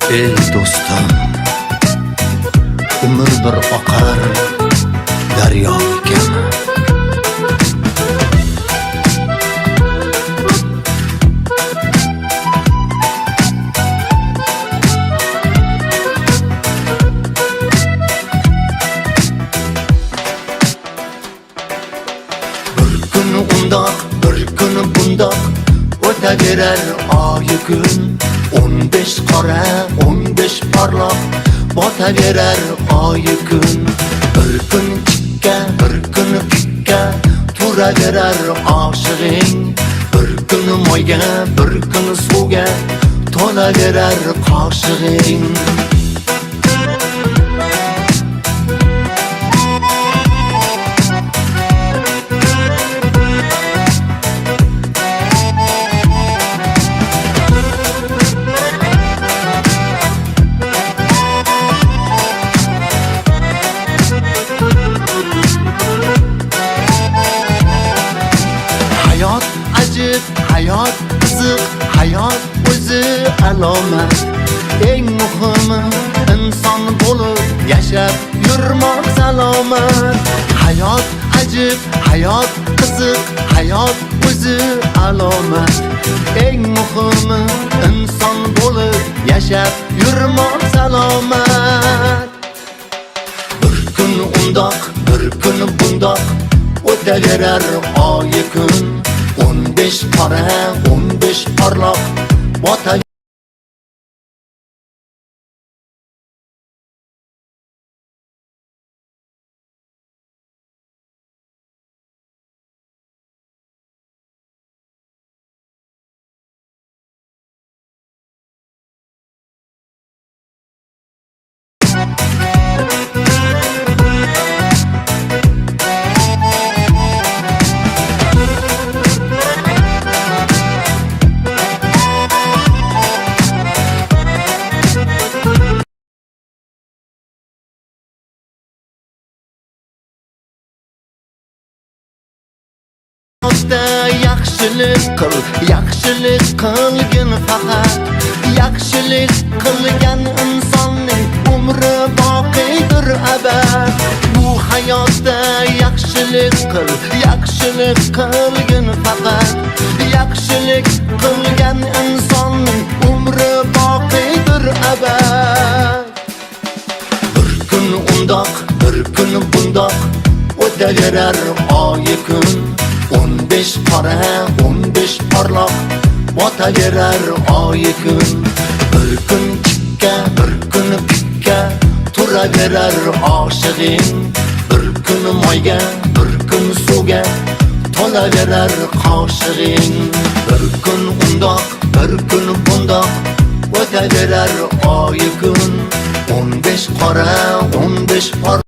Ey do'stim, umr bir oqar daryo ekan. Bir kun undoq, bir kun bundoq o'taverar oy kun. 15 qora, 15 porloq botaverar oy kun. Bir kun chikka, bir kun pikka turaverar oshig'ing. Bir kun moyga, bir kun suvga to'laverar qoshig'ing. Hayot ajib, hayot qiziq, hayot o'zi alomat. Eng muhimi inson bo'lib yashab yurmoq salomat. Hayot ajib, hayot qiziq, hayot o'zi alomat. Eng muhimi inson bo'lib yashab yurmoq salomat. Bir kun undoq, bir kun bundoq o'taverar oy kun. 15 qora, 15 porloq botaverar. Yaxshilik qil, yaxshilik qilgin faqat. Yaxshilik qilgan insonning umri boqiydir abad. Bu hayotda yaxshilik qil, yaxshilik qilgin faqat. Yaxshilik qilgan insonning umri boqiydir abad. Bir kun undoq, bir kun bundoq o'taverar oy kun. 15 qora, 15 porloq botaverar oy kun. Bir kun chikka, bir kun pikka turaverar oshig'ing. Bir kun moyga, bir kun suvga to'laverar qoshig'ing. Bir kun undoq, bir kun bundoq o'taverar oy kun. 15 qora, 15 porloq